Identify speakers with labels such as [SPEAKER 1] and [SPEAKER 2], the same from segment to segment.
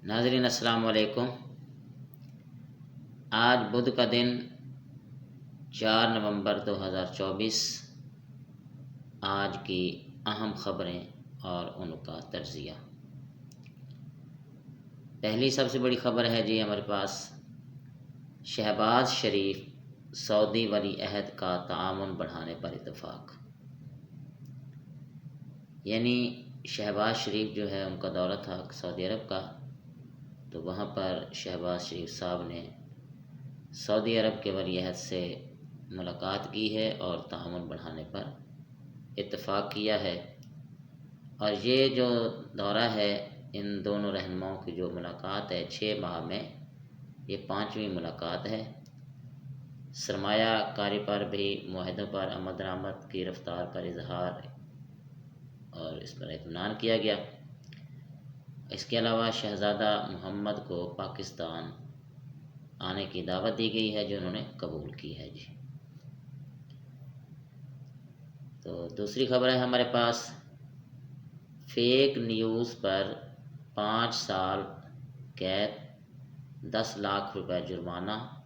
[SPEAKER 1] नाज़रीन अस्सलाम वालेकुम। आज बुध का दिन 4 नवंबर 2024। आज की अहम खबरें और उनका तज्ज़िया। पहली सबसे बड़ी खबर है जी हमारे पास, शहबाज शरीफ सऊदी वली अहद का ताआवुन बढ़ाने पर इत्तफ़ाक़। यानी शहबाज शरीफ जो है उनका दौरा था सऊदी अरब का, तो वहाँ पर शहबाज शरीफ साहब ने सऊदी अरब के वली अहद से मुलाकात की है और ताआवुन बढ़ाने पर इत्तफ़ाक़ किया है। और ये जो दौरा है, इन दोनों रहनुमाओं की जो मुलाकात है 6 माह में, ये 5वीं मुलाकात है। सरमाया कारी पर भी मुआहदों पर अमल दरामद की रफ्तार पर इजहार और इस पर इत्मीनान किया गया। इसके अलावा शहज़ादा मोहम्मद को पाकिस्तान आने की दावत दी गई है, जो उन्होंने कबूल की है जी। तो दूसरी खबर है हमारे पास, फेक न्यूज़ पर 5 साल कैद, 10 लाख रुपए जुर्माना,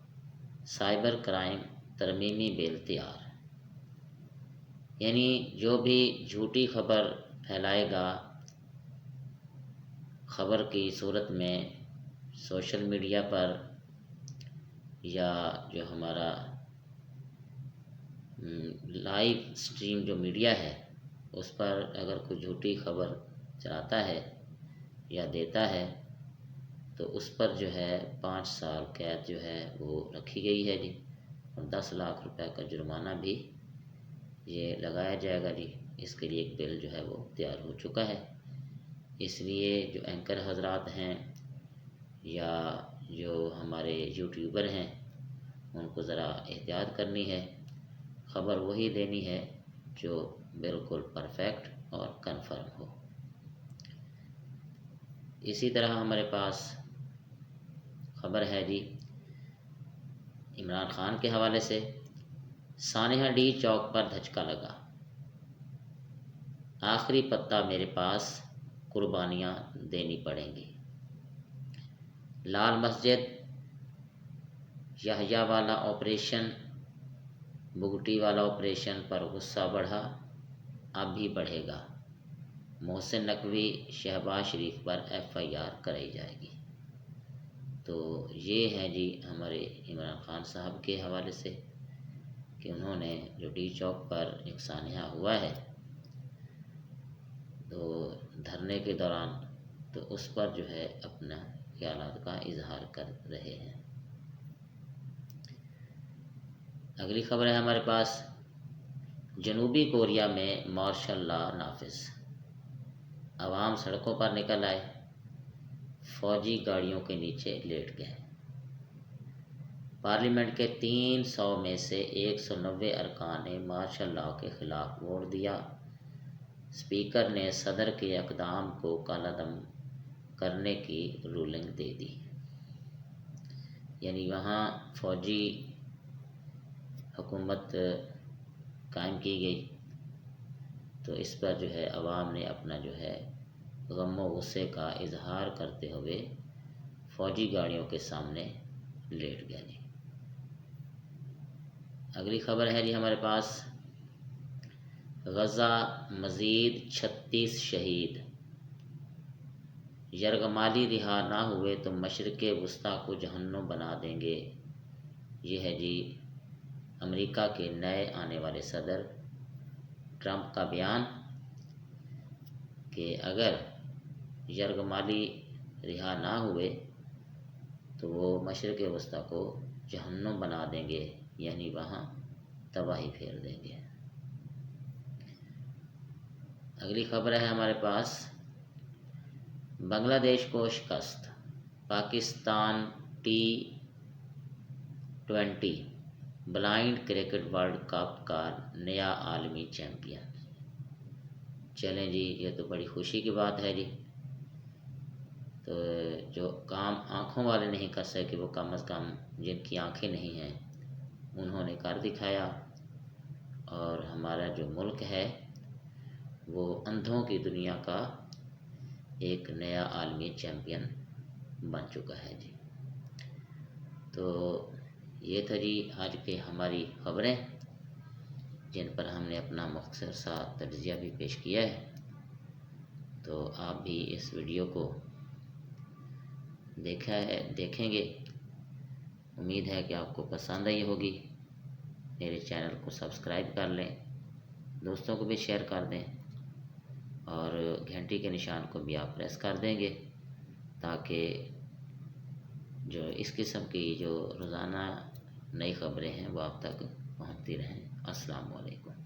[SPEAKER 1] साइबर क्राइम तरमीमी बिल तैयार। यानी जो भी झूठी खबर फैलाएगा खबर की सूरत में सोशल मीडिया पर, या जो हमारा लाइव स्ट्रीम जो मीडिया है उस पर अगर कोई झूठी खबर चलाता है या देता है, तो उस पर जो है 5 साल कैद जो है वो रखी गई है जी, और 10 लाख रुपए का जुर्माना भी ये लगाया जाएगा जी। इसके लिए एक बिल जो है वो तैयार हो चुका है। इसलिए जो एंकर हजरात हैं या जो हमारे यूट्यूबर हैं, उनको ज़रा एहतियात करनी है। ख़बर वही देनी है जो बिल्कुल परफेक्ट और कन्फर्म हो। इसी तरह हमारे पास खबर है जी इमरान खान के हवाले से, सानिया डी चौक पर धचका लगा, आखिरी पत्ता मेरे पास, कुर्बानियाँ देनी पड़ेंगी। लाल मस्जिद, याहिया वाला ऑपरेशन, बुगटी वाला ऑपरेशन पर गुस्सा बढ़ा, अब भी बढ़ेगा। मोहसिन नकवी, शहबाज शरीफ पर FIR कराई जाएगी। तो ये है जी हमारे इमरान खान साहब के हवाले से कि उन्होंने जो डी चौक पर एक सानिया हुआ है तो धरने के दौरान, तो उस पर जो है अपना ख्यालात का इजहार कर रहे हैं। अगली खबर है हमारे पास, जनूबी कोरिया में मार्शल लॉ नाफिज, अवाम सड़कों पर निकल आए, फौजी गाड़ियों के नीचे लेट गए। पार्लियामेंट के 300 में से 190 अरकान ने मार्शल लॉ के खिलाफ वोट दिया। स्पीकर ने सदर के इक़दाम को कालादम करने की रूलिंग दे दी। यानी वहाँ फौजी हुकूमत कायम की गई, तो इस पर जो है अवाम ने अपना जो है गम व गुस्से का इजहार करते हुए फौजी गाड़ियों के सामने लेट गए जी। अगली खबर है जी हमारे पास, गज़ा मज़ीद 36 शहीद, यरगमाली रिहा ना हुए तो मशरिक़ वुस्ता को जहन्नुम बना देंगे। ये है जी अमेरिका के नए आने वाले सदर ट्रंप का बयान कि अगर यरगमाली रिहा ना हुए तो वो मशरिक़ वुस्ता को जहन्नुम बना देंगे, यानी वहाँ तबाही फेर देंगे। अगली खबर है हमारे पास, बांग्लादेश को शिकस्त, Pakistan T20 blind cricket world cup का नया आलमी चैम्पियन। चलें जी, ये तो बड़ी खुशी की बात है जी। तो जो काम आँखों वाले नहीं कर सके, वो कम अज़ कम जिनकी आँखें नहीं हैं उन्होंने कर दिखाया। और हमारा जो मुल्क है वो अंधों की दुनिया का एक नया आलमी चैम्पियन بن چکا ہے جی۔ تو یہ تھا جی آج کے ہماری خبریں، جن پر ہم نے اپنا مختصر سا تجزیہ بھی پیش کیا ہے۔ تو آپ بھی اس ویڈیو کو دیکھیں گے، امید ہے کہ آپ کو پسند آئی ہوگی۔ میرے چینل کو سبسکرائب کر لیں، دوستوں کو بھی شیئر کر دیں، اور گھنٹی کے نشان کو بھی آپ پریس کر دیں گے، تاکہ جو اس قسم کی جو روزانہ نئی خبریں ہیں وہ آپ تک پہنچتی رہیں۔ السلام علیکم۔